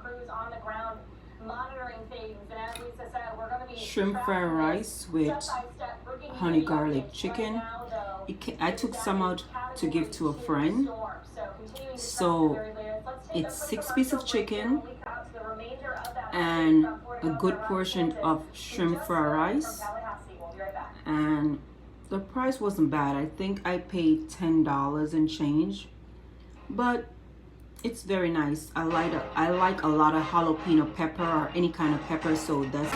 crews on the ground monitoring things. And as Lisa said, we're going to be shrimp fried rice with honey garlic chicken. I took some out to give to a friend. So it's 6 pieces of chicken and a good portion of shrimp fried rice. And the price wasn't bad. I think I paid $10 and change, but it's very nice. I like a lot of jalapeno pepper or any kind of pepper, so that's